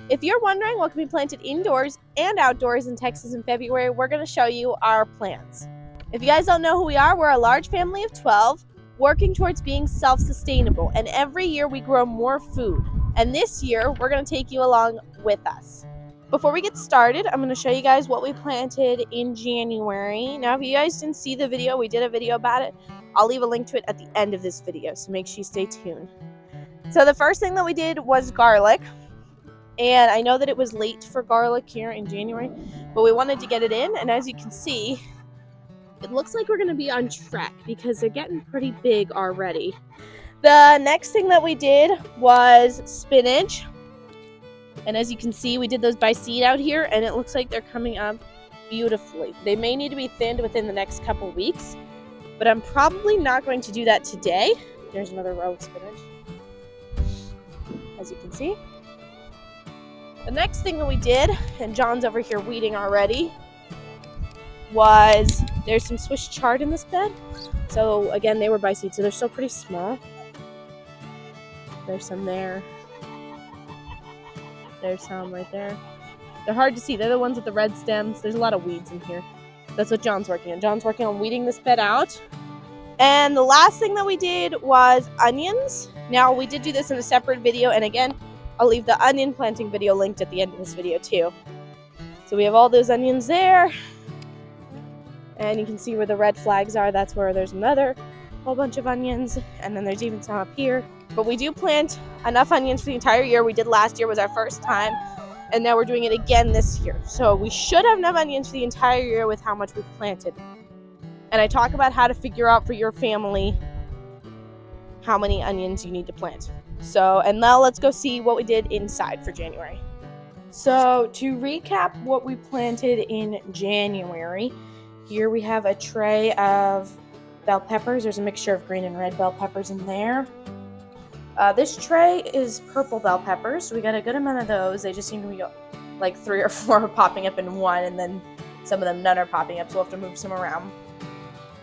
If you're wondering what can be planted indoors and outdoors in Texas in February, we're going to show you our plants. If you guys don't know who we are, we're a large family of 12 working towards being self-sustainable, and every year we grow more food. And this year, we're going to take you along with us. Before we get started, I'm going to show you guys what we planted in January. Now, if you guys didn't see the video, we did a video about it. I'll leave a link to it at the end of this video, so make sure you stay tuned. So the first thing that we did was garlic. And I know that it was late for garlic here in January, but we wanted to get it in. And as you can see, it looks like we're going to be on track because they're getting pretty big already. The next thing that we did was spinach. And as you can see, we did those by seed out here, and it looks like they're coming up beautifully. They may need to be thinned within the next couple weeks, but I'm probably not going to do that today. There's another row of spinach, as you can see. The next thing that we did, and John's over here weeding already, was there's some Swiss chard in this bed. So again, they were by seed, so they're still pretty small. There's some there. There's some right there. They're hard to see. They're the ones with the red stems. There's a lot of weeds in here. That's what John's working on. John's working on weeding this bed out. And the last thing that we did was onions. Now, we did do this in a separate video, and again, I'll leave the onion planting video linked at the end of this video too. So we have all those onions there. And you can see where the red flags are. That's where there's another whole bunch of onions. And then there's even some up here. But we do plant enough onions for the entire year. We did last year, was our first time. And now we're doing it again this year. So we should have enough onions for the entire year with how much we've planted. And I talk about how to figure out for your family how many onions you need to plant. So, and now let's go see what we did inside for January. So to recap what we planted in January, here we have a tray of bell peppers. There's a mixture of green and red bell peppers in there. This tray is purple bell peppers, so we got a good amount of those. They just seem to be like 3 or 4 popping up in one, and then some of them none are popping up, so we'll have to move some around.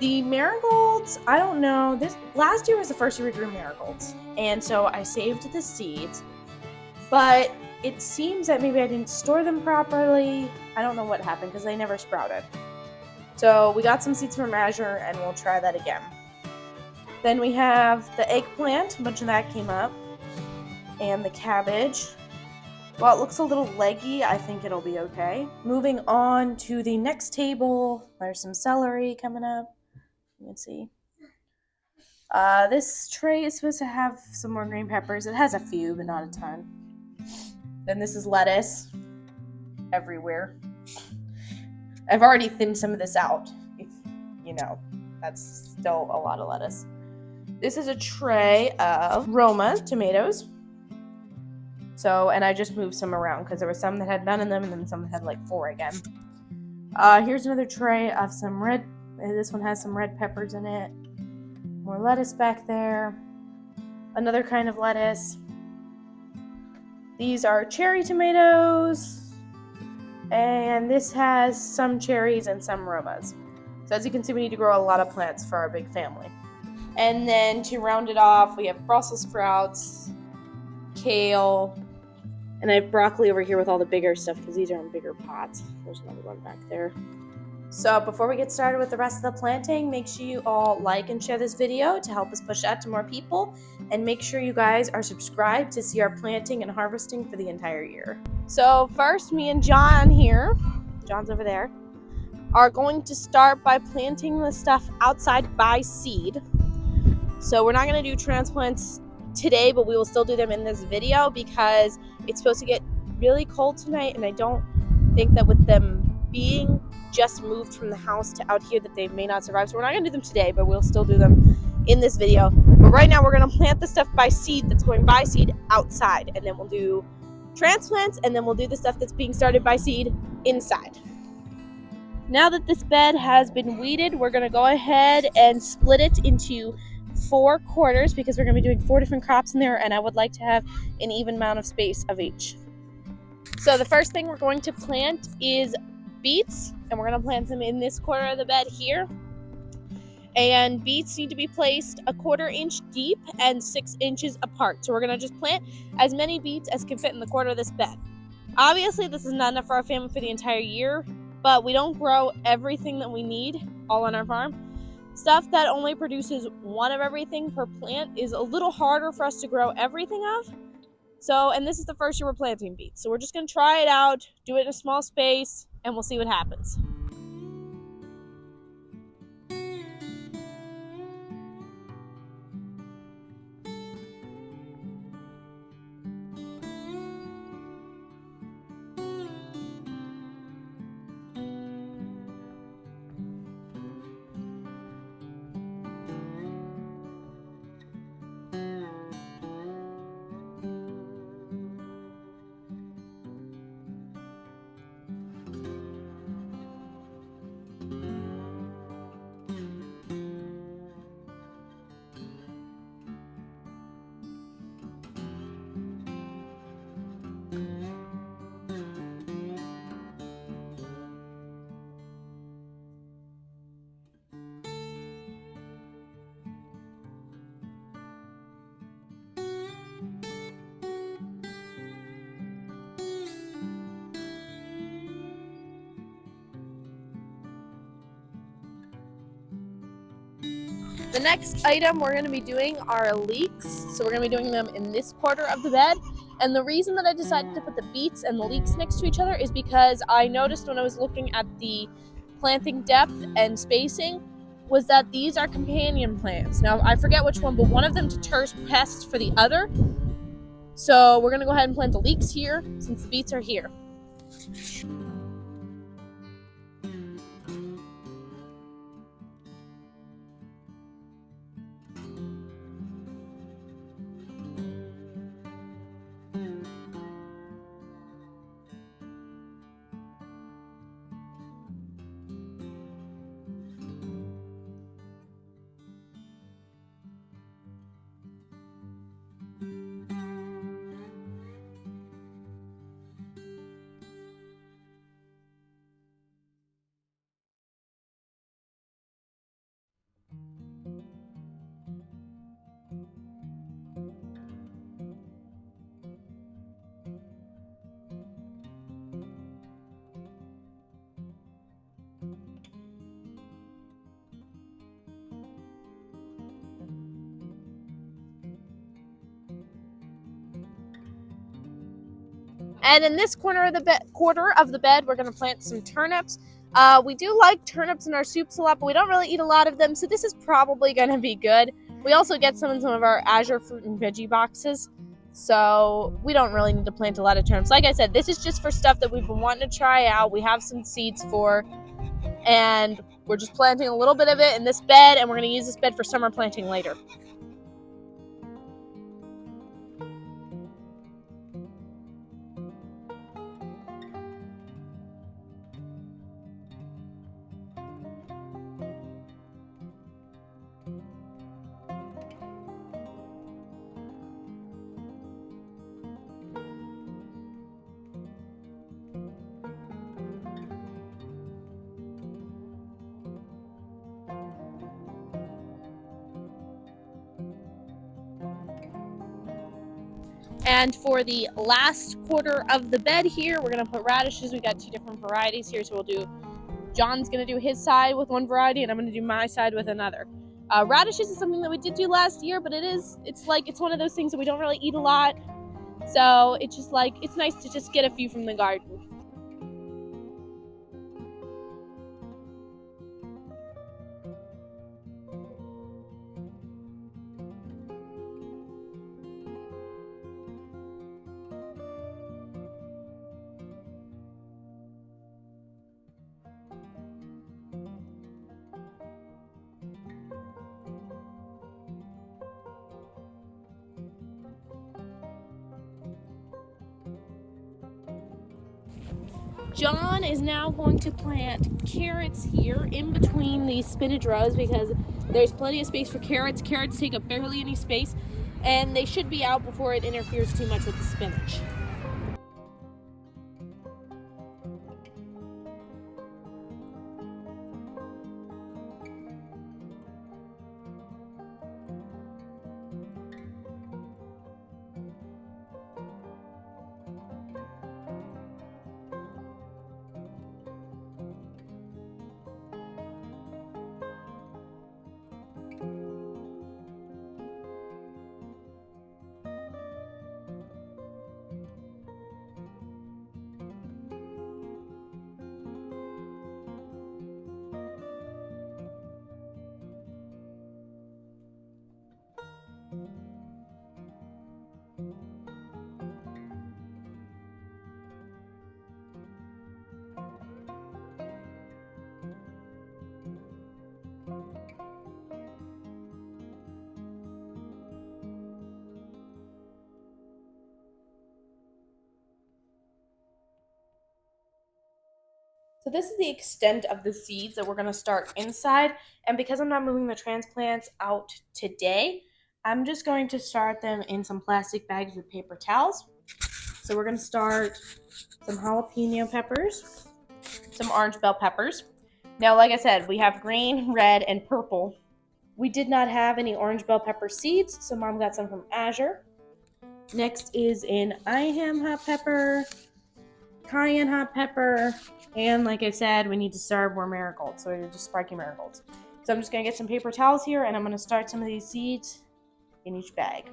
The marigolds, I don't know. This last year was the first year we grew marigolds, and so I saved the seeds, but it seems that maybe I didn't store them properly. I don't know what happened because they never sprouted. So we got some seeds from Azure, and we'll try that again. Then we have the eggplant, a bunch of that came up, and the cabbage. While it looks a little leggy, I think it'll be okay. Moving on to the next table, there's some celery coming up. You can see. This tray is supposed to have some more green peppers. It has a few, but not a ton. Then this is lettuce everywhere. I've already thinned some of this out, if you know. That's still a lot of lettuce. This is a tray of Roma tomatoes. So, and I just moved some around because there were some that had none in them and then some that had like 4 again. Here's another tray of some red, this one has some red peppers in it. More lettuce back there. Another kind of lettuce. These are cherry tomatoes. And this has some cherries and some Romas. So as you can see, we need to grow a lot of plants for our big family. And then to round it off, we have Brussels sprouts, kale, and I have broccoli over here with all the bigger stuff because these are in bigger pots. There's another one back there. So before we get started with the rest of the planting, make sure you all like and share this video to help us push out to more people. And make sure you guys are subscribed to see our planting and harvesting for the entire year. So first, me and John here, John's over there, are going to start by planting the stuff outside by seed. So we're not going to do transplants today, but we will still do them in this video because it's supposed to get really cold tonight, and I don't think that with them being just moved from the house to out here that they may not survive. So we're not going to do them today, but we'll still do them in this video. But right now we're going to plant the stuff by seed that's going by seed outside, and then we'll do transplants, and then we'll do the stuff that's being started by seed inside. Now that this bed has been weeded, we're going to go ahead and split it into 4 quarters because we're going to be doing 4 different crops in there, and I would like to have an even amount of space of each. So the first thing we're going to plant is beets, and we're going to plant them in this corner of the bed here. And beets need to be placed 1/4 inch deep and 6 inches apart. So we're going to just plant as many beets as can fit in the corner of this bed. Obviously, this is not enough for our family for the entire year, but we don't grow everything that we need all on our farm. Stuff that only produces one of everything per plant is a little harder for us to grow everything of. So, and this is the first year we're planting beets. So we're just going to try it out, do it in a small space, and we'll see what happens. The next item we're going to be doing are leeks. So we're going to be doing them in this quarter of the bed. And the reason that I decided to put the beets and the leeks next to each other is because I noticed when I was looking at the planting depth and spacing was that these are companion plants. Now, I forget which one, but one of them deters pests for the other. So we're going to go ahead and plant the leeks here since the beets are here. And in this quarter of the bed, we're going to plant some turnips. We do like turnips in our soups a lot, but we don't really eat a lot of them, so this is probably going to be good. We also get some in some of our Azure fruit and veggie boxes, so we don't really need to plant a lot of turnips. Like I said, this is just for stuff that we've been wanting to try out. We have some seeds for, and we're just planting a little bit of it in this bed, and we're going to use this bed for summer planting later. And for the last quarter of the bed here, we're going to put radishes. We got 2 different varieties here, so we'll do, John's going to do his side with one variety, and I'm going to do my side with another. Radishes is something that we did do last year, but it's one of those things that we don't really eat a lot. So it's just like, it's nice to just get a few from the garden. John is now going to plant carrots here in between these spinach rows because there's plenty of space for carrots. Carrots take up barely any space, and they should be out before it interferes too much with the spinach. So this is the extent of the seeds that we're going to start inside. And because I'm not moving the transplants out today, I'm just going to start them in some plastic bags with paper towels. So we're going to start some jalapeno peppers, some orange bell peppers. Now, like I said, we have green, red, and purple. We did not have any orange bell pepper seeds, so Mom got some from Azure. Next is an Iham hot pepper, cayenne hot pepper, and like I said, we need to start more marigolds, so we're just sparking marigolds. So I'm just going to get some paper towels here, and I'm going to start some of these seeds in each bag.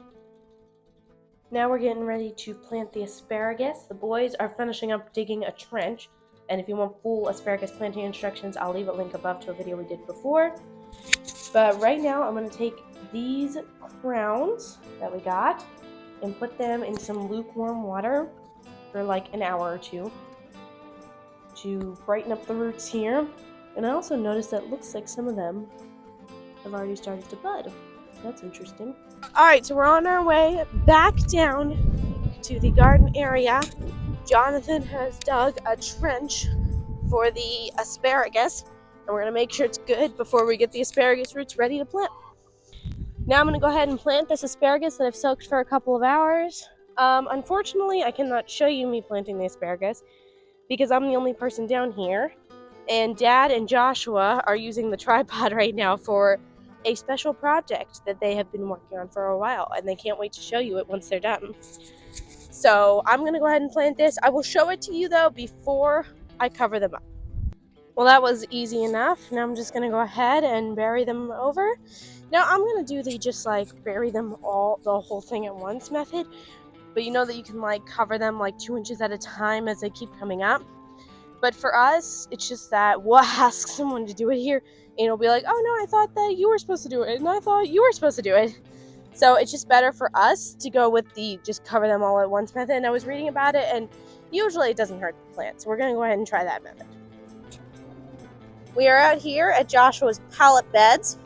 Now we're getting ready to plant the asparagus. The boys are finishing up digging a trench, and if you want full asparagus planting instructions, I'll leave a link above to a video we did before. But right now, I'm going to take these crowns that we got and put them in some lukewarm water for like an hour or two to brighten up the roots here. And I also noticed that it looks like some of them have already started to bud. That's interesting. Alright, so we're on our way back down to the garden area. Jonathan has dug a trench for the asparagus, and we're going to make sure it's good before we get the asparagus roots ready to plant. Now I'm going to go ahead and plant this asparagus that I've soaked for a couple of hours. Unfortunately, I cannot show you me planting the asparagus because I'm the only person down here, and Dad and Joshua are using the tripod right now for a special project that they have been working on for a while, and they can't wait to show you it once they're done. So I'm going to go ahead and plant this. I will show it to you though before I cover them up. Well, that was easy enough. Now I'm just going to go ahead and bury them over. Now I'm going to do the just like bury them all, the whole thing at once method. But you know that you can like cover them like 2 inches at a time as they keep coming up. But for us, it's just that we'll ask someone to do it here, and it'll be like, oh no, I thought that you were supposed to do it, and I thought you were supposed to do it. So it's just better for us to go with the just cover them all at once method. And I was reading about it, and usually it doesn't hurt the plant. So we're going to go ahead and try that method. We are out here at Joshua's pallet beds.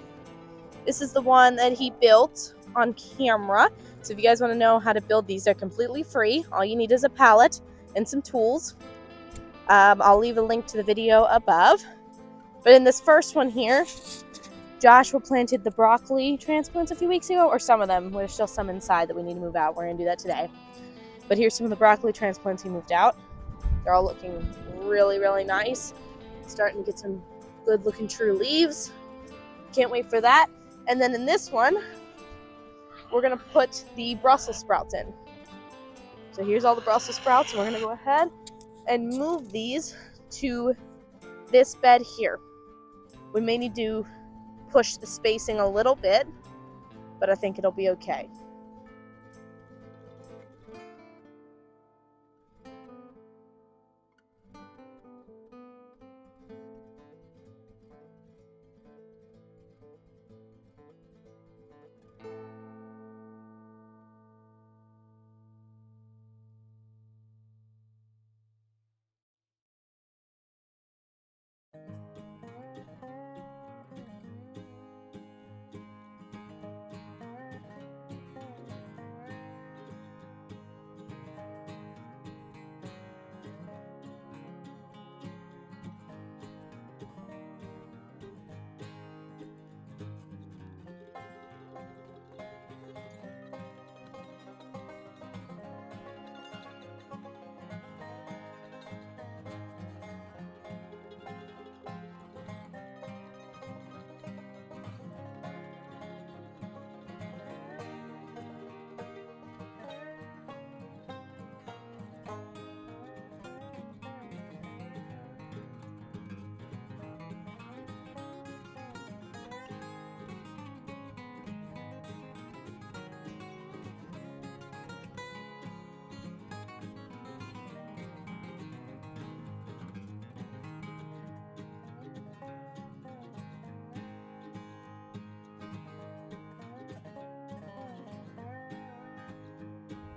This is the one that he built on camera. So if you guys want to know how to build these, they're completely free. All you need is a pallet and some tools. I'll leave a link to the video above. But in this first one here, Joshua planted the broccoli transplants a few weeks ago, or some of them. There's still some inside that we need to move out. We're going to do that today. But here's some of the broccoli transplants he moved out. They're all looking really, really nice. Starting to get some good looking true leaves. Can't wait for that. And then in this one, we're going to put the Brussels sprouts in. So here's all the Brussels sprouts. And we're going to go ahead and move these to this bed here. We may need to push the spacing a little bit, but I think it'll be okay.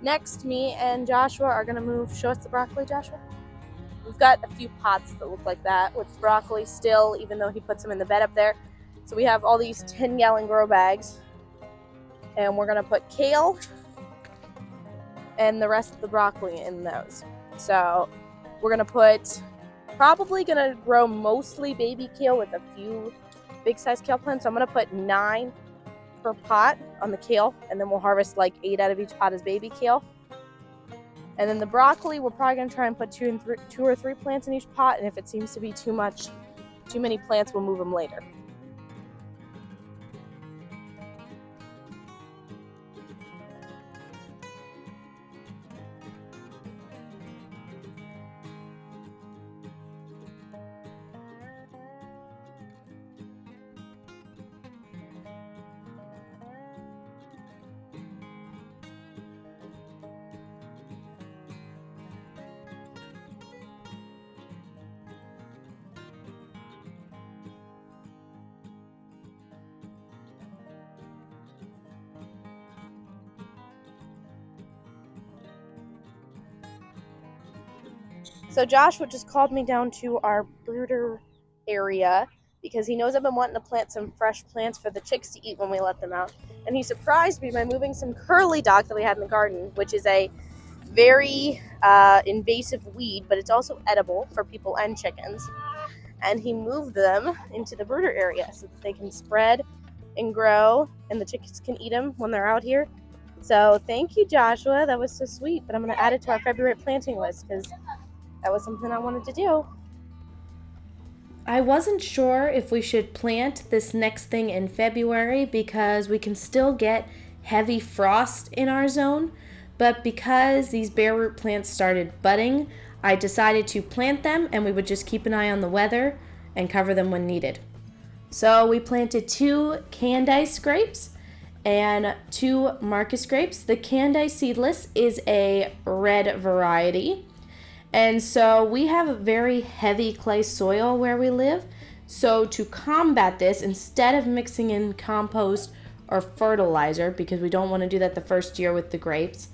Next, me and Joshua are going to move. Show us the broccoli, Joshua. We've got a few pots that look like that with broccoli still, even though he puts them in the bed up there. So we have all these 10-gallon grow bags. And we're going to put kale and the rest of the broccoli in those. So we're going to put probably gonna grow mostly baby kale with a few big size kale plants. So I'm gonna put 9 per pot on the kale, and then we'll harvest like 8 out of each pot as baby kale. And then the broccoli, we're probably gonna try and put 2 or 3 plants in each pot, and if it seems to be too many plants, we'll move them later. So Joshua just called me down to our brooder area because he knows I've been wanting to plant some fresh plants for the chicks to eat when we let them out. And he surprised me by moving some curly dock that we had in the garden, which is a very invasive weed, but it's also edible for people and chickens. And he moved them into the brooder area so that they can spread and grow, and the chickens can eat them when they're out here. So thank you, Joshua. That was so sweet. But I'm going to add it to our February planting list because that was something I wanted to do. I wasn't sure if we should plant this next thing in February because we can still get heavy frost in our zone, but because these bare root plants started budding, I decided to plant them and we would just keep an eye on the weather and cover them when needed. So we planted 2 Candice grapes and 2 Marcus grapes. The Candice seedless is a red variety. And so we have a very heavy clay soil where we live. So to combat this, instead of mixing in compost or fertilizer, because we don't want to do that the first year with the grapes,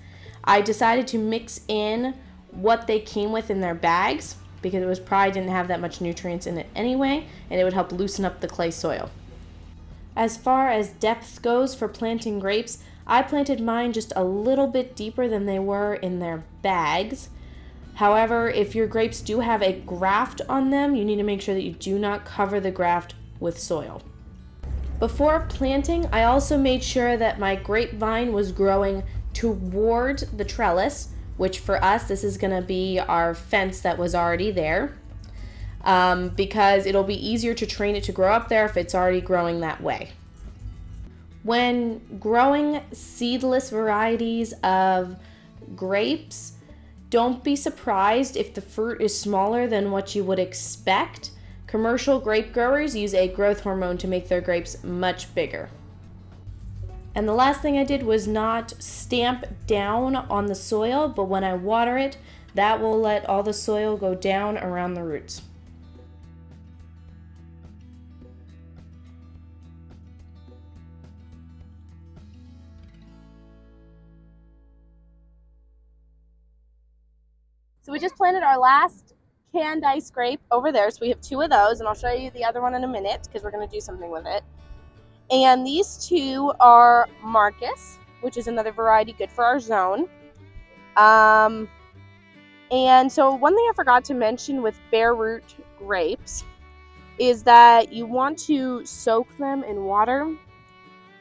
I decided to mix in what they came with in their bags, because it was probably didn't have that much nutrients in it anyway, and it would help loosen up the clay soil. As far as depth goes for planting grapes, I planted mine just a little bit deeper than they were in their bags. However, if your grapes do have a graft on them, you need to make sure that you do not cover the graft with soil. Before planting, I also made sure that my grapevine was growing toward the trellis, which for us, this is going to be our fence that was already there, because it'll be easier to train it to grow up there if it's already growing that way. When growing seedless varieties of grapes, don't be surprised if the fruit is smaller than what you would expect. Commercial grape growers use a growth hormone to make their grapes much bigger. And the last thing I did was not stamp down on the soil, but when I water it, that will let all the soil go down around the roots. So we just planted our last Candice grape over there. So we have 2 of those, and I'll show you the other one in a minute because we're going to do something with it. And these 2 are Marcus, which is another variety good for our zone. And so one thing I forgot to mention with bare root grapes is that you want to soak them in water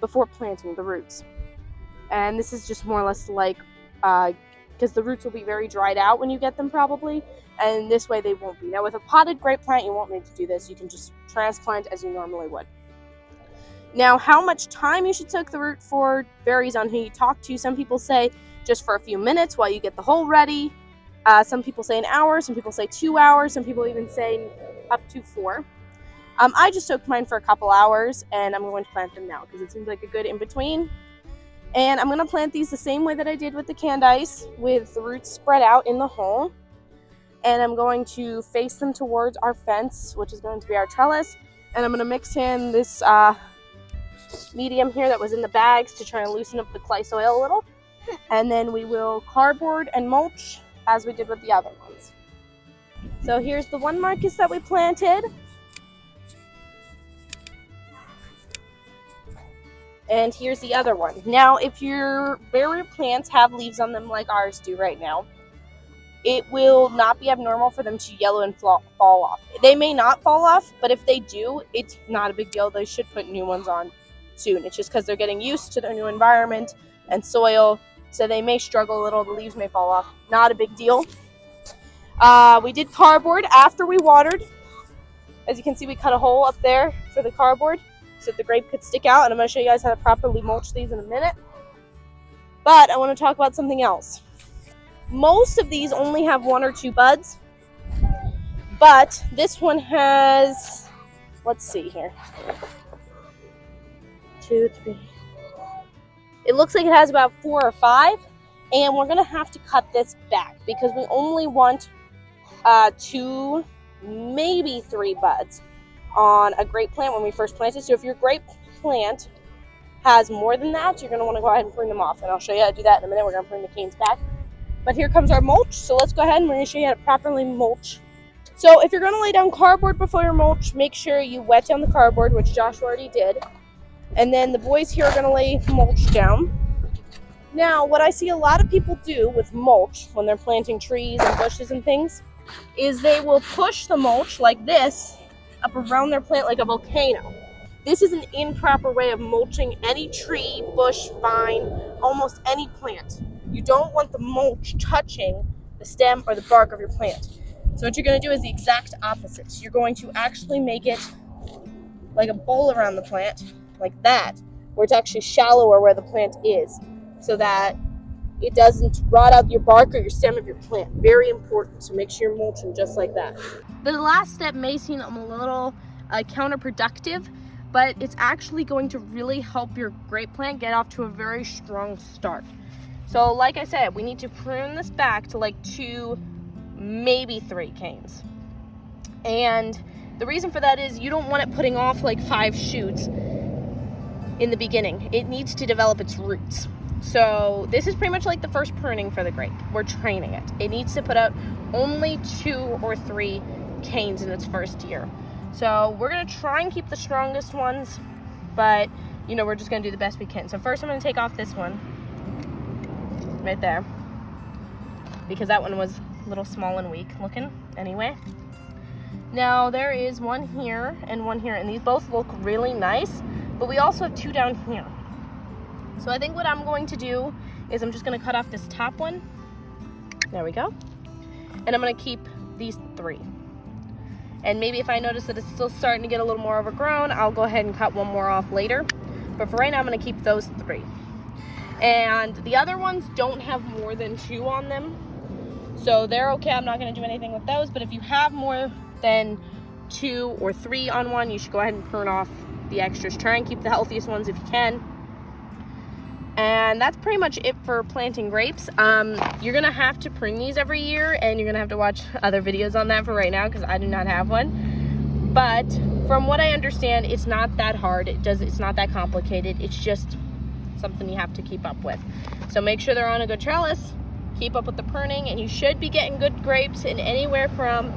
before planting the roots. And this is just more or less like because the roots will be very dried out when you get them probably, and this way they won't be. Now with a potted grape plant, you won't need to do this. You can just transplant as you normally would. Now how much time you should soak the root for varies on who you talk to. Some people say just for a few minutes while you get the hole ready. Some people say an hour, some people say 2 hours, some people even say up to 4. I just soaked mine for a couple hours, and I'm going to plant them now because it seems like a good in-between. And I'm going to plant these the same way that I did with the Candice, with the roots spread out in the hole. And I'm going to face them towards our fence, which is going to be our trellis. And I'm going to mix in this medium here that was in the bags to try and loosen up the clay soil a little. And then we will cardboard and mulch as we did with the other ones. So here's the one Marcus that we planted. And here's the other one. Now, if your bare root plants have leaves on them like ours do right now, it will not be abnormal for them to yellow and fall off. They may not fall off, but if they do, it's not a big deal. They should put new ones on soon. It's just because they're getting used to their new environment and soil, so they may struggle a little. The leaves may fall off. Not a big deal. We did cardboard after we watered. As you can see, we cut a hole up there for the cardboard so that the grape could stick out, and I'm going to show you guys how to properly mulch these in a minute. But I want to talk about something else. Most of these only have 1 or 2 buds, but this one has, let's see here, 2, 3. It looks like it has about 4 or 5, and we're going to have to cut this back because we only want 2, maybe 3 buds on a grape plant when we first plant it. So if your grape plant has more than that, you're going to want to go ahead and prune them off, and I'll show you how to do that in a minute. We're going to prune the canes back. But here comes our mulch, so let's go ahead and we're going to show you how to properly mulch. So if you're going to lay down cardboard before your mulch, make sure you wet down the cardboard, which Josh already did. And then the boys here are going to lay mulch down. Now, what I see a lot of people do with mulch when they're planting trees and bushes and things is they will push the mulch like this up around their plant like a volcano. This is an improper way of mulching any tree, bush, vine, almost any plant. You don't want the mulch touching the stem or the bark of your plant. So what you're going to do is the exact opposite. You're going to actually make it like a bowl around the plant, like that, where it's actually shallower where the plant is, so that it doesn't rot out your bark or your stem of your plant. Very important, so make sure you're mulching just like that. The last step may seem a little counterproductive, but it's actually going to really help your grape plant get off to a very strong start. So like I said, we need to prune this back to like 2, maybe 3 canes. And the reason for that is you don't want it putting off like 5 shoots in the beginning. It needs to develop its roots. So this is pretty much like the first pruning for the grape. We're training it. It needs to put out only 2 or 3 canes in its first year. So we're going to try and keep the strongest ones, but you know, we're just going to do the best we can. So first I'm going to take off this one right there, because that one was a little small and weak looking anyway. Now there is one here and one here, and these both look really nice, but we also have 2 down here. So I think what I'm going to do is I'm just going to cut off this top one. There we go. And I'm going to keep these 3. And maybe if I notice that it's still starting to get a little more overgrown, I'll go ahead and cut one more off later. But for right now, I'm going to keep those 3. And the other ones don't have more than 2 on them, so they're okay. I'm not going to do anything with those. But if you have more than 2 or 3 on one, you should go ahead and prune off the extras. Try and keep the healthiest ones if you can. And that's pretty much it for planting grapes. You're going to have to prune these every year, and you're going to have to watch other videos on that for right now, because I do not have one. But from what I understand, it's not that hard. It's not that complicated. It's just something you have to keep up with. So make sure they're on a good trellis, keep up with the pruning, and you should be getting good grapes in anywhere from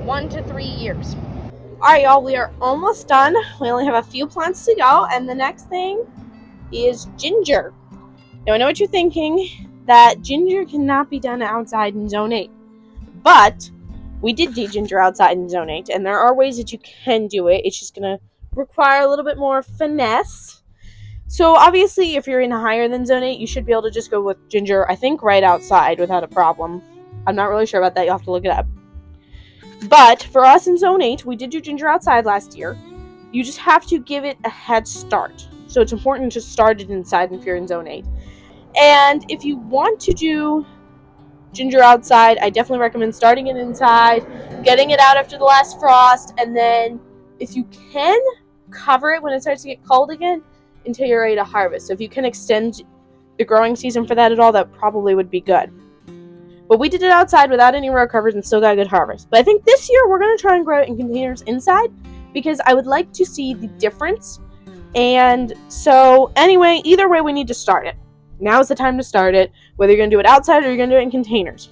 1 to 3 years. All right, y'all, we are almost done. We only have a few plants to go, and the next thing is ginger. Now I know what you're thinking, that ginger cannot be done outside in Zone 8, but we did do ginger outside in Zone 8, and there are ways that you can do it. It's just going to require a little bit more finesse. So obviously, if you're in higher than Zone 8, you should be able to just go with ginger, I think, right outside without a problem. I'm not really sure about that. You'll have to look it up. But for us in Zone 8, we did do ginger outside last year. You just have to give it a head start. So it's important to start it inside if you're in Zone 8. And if you want to do ginger outside, I definitely recommend starting it inside, getting it out after the last frost, and then if you can, cover it when it starts to get cold again until you're ready to harvest. So if you can extend the growing season for that at all, that probably would be good. But we did it outside without any row covers and still got a good harvest. But I think this year we're going to try and grow it in containers inside, because I would like to see the difference. And so anyway, either way, we need to start it. Now's the time to start it, whether you're going to do it outside or you're going to do it in containers.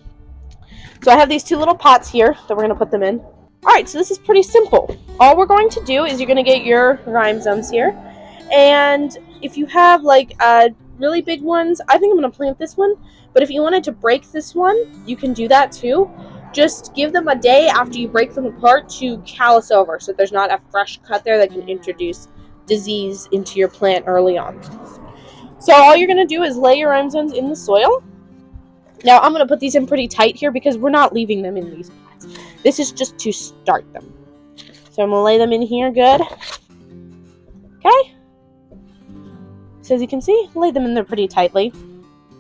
So I have these 2 little pots here that we're going to put them in. Alright, so this is pretty simple. All we're going to do is you're going to get your rhizomes here. And if you have like a really big ones. I think I'm going to plant this one, but if you wanted to break this one, you can do that too. Just give them a day after you break them apart to callus over, so there's not a fresh cut there that can introduce disease into your plant early on. So all you're going to do is lay your rhinestones in the soil. Now I'm going to put these in pretty tight here because we're not leaving them in these pots. This is just to start them. So I'm going to lay them in here good. Okay? So as you can see, lay them in there pretty tightly.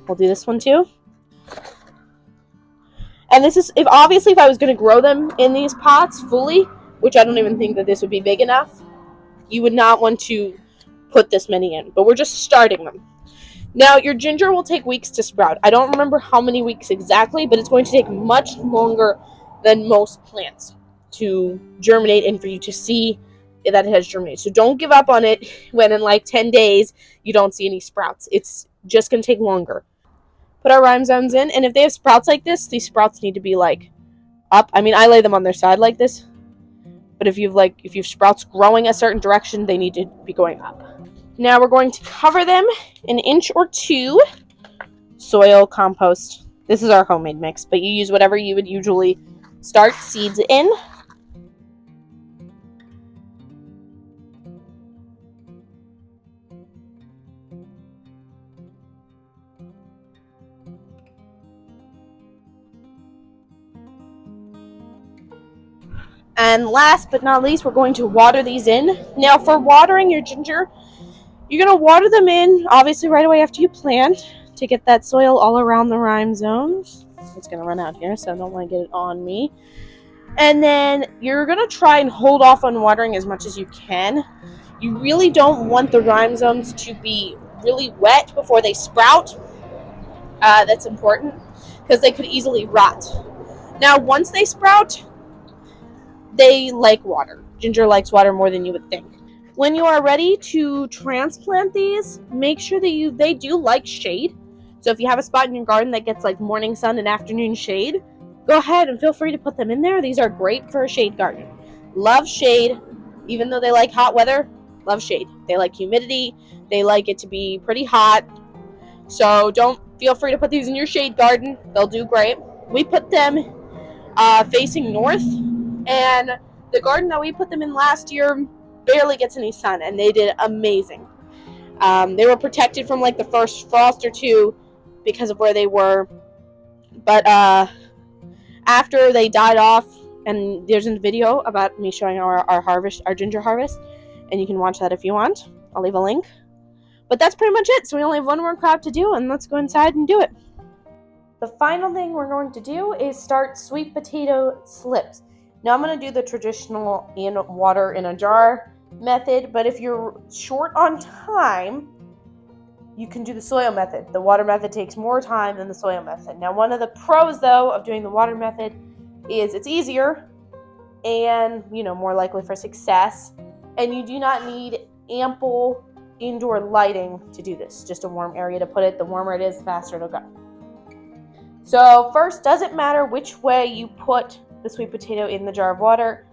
We'll do this one too. And this is, if I was going to grow them in these pots fully, which I don't even think that this would be big enough, you would not want to put this many in. But we're just starting them. Now, your ginger will take weeks to sprout. I don't remember how many weeks exactly, but it's going to take much longer than most plants to germinate and for you to see that it has germinated. So don't give up on it when in like 10 days you don't see any sprouts. It's just going to take longer. Put our rhinestones in, and if they have sprouts like this, these sprouts need to be like up. I mean, I lay them on their side like this, but if you've sprouts growing a certain direction, they need to be going up. Now we're going to cover them an inch or two. Soil, compost. This is our homemade mix, but you use whatever you would usually start seeds in. And last but not least, we're going to water these in. Now for watering your ginger, you're going to water them in, obviously, right away after you plant to get that soil all around the rhinestones. It's going to run out here, so I don't want to get it on me. And then you're going to try and hold off on watering as much as you can. You really don't want the rhinestones to be really wet before they sprout. That's important because they could easily rot. Now, once they sprout, they like water. Ginger likes water more than you would think. When you are ready to transplant these, make sure that they do like shade. So if you have a spot in your garden that gets like morning sun and afternoon shade, go ahead and feel free to put them in there. These are great for a shade garden. Love shade, even though they like hot weather, love shade. They like humidity, they like it to be pretty hot. So feel free to put these in your shade garden. They'll do great. We put them facing north, and the garden that we put them in last year barely gets any sun, and they did amazing. They were protected from like the first frost or two because of where they were, but after they died off, and there's a video about me showing our ginger harvest, and you can watch that if you want. I'll leave a link. But that's pretty much it. So we only have one more crop to do, and let's go inside and do it. The final thing we're going to do is start sweet potato slips. Now I'm going to do the traditional in water in a jar method, but if you're short on time, you can do the soil method. The water method takes more time than the soil method. Now, one of the pros, though, of doing the water method is it's easier and, more likely for success, and you do not need ample indoor lighting to do this. Just a warm area to put it. The warmer it is, the faster it'll go. So first, doesn't matter which way you put the sweet potato in the jar of water.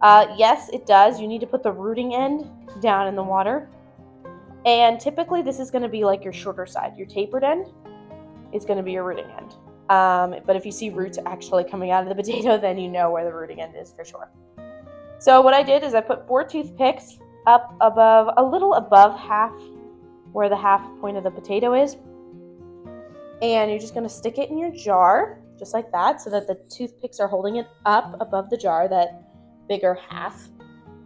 Yes, it does. You need to put the rooting end down in the water. And typically this is going to be like your shorter side. Your tapered end is going to be your rooting end. But if you see roots actually coming out of the potato, then you know where the rooting end is for sure. So what I did is I put 4 toothpicks up above, a little above half where the half point of the potato is. And you're just going to stick it in your jar, just like that, so that the toothpicks are holding it up above the jar, that bigger half.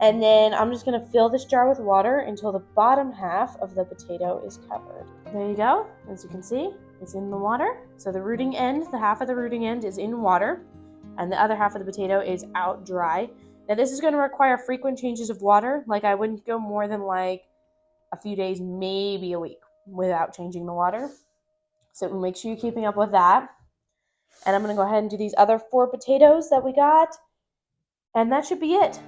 And then I'm just going to fill this jar with water until the bottom half of the potato is covered. There you go. As you can see, it's in the water. So the rooting end, the half of the rooting end is in water, and the other half of the potato is out dry. Now this is going to require frequent changes of water. Like I wouldn't go more than like a few days, maybe a week without changing the water. So make sure you're keeping up with that. And I'm going to go ahead and do these other 4 potatoes that we got. And that should be it.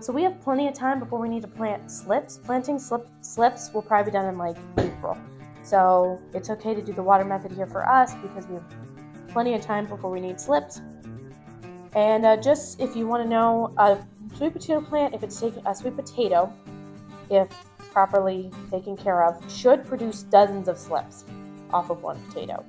So we have plenty of time before we need to plant slips. Planting slips will probably be done in like April. So it's okay to do the water method here for us because we have plenty of time before we need slips. And just if you want to know, a sweet potato plant, if it's taking a sweet potato, if properly taken care of, should produce dozens of slips off of one potato.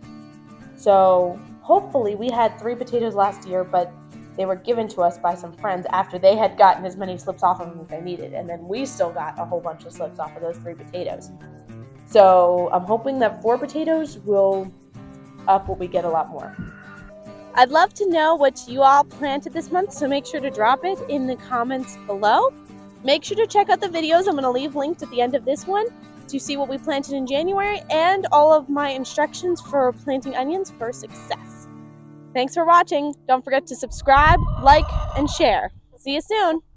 So hopefully, we had 3 potatoes last year, but they were given to us by some friends after they had gotten as many slips off of them as they needed, and then we still got a whole bunch of slips off of those 3 potatoes. So I'm hoping that 4 potatoes will up what we get a lot more. I'd love to know what you all planted this month, so make sure to drop it in the comments below. Make sure to check out the videos I'm going to leave linked at the end of this one to see what we planted in January and all of my instructions for planting onions for success. Thanks for watching. Don't forget to subscribe, like, and share. See you soon.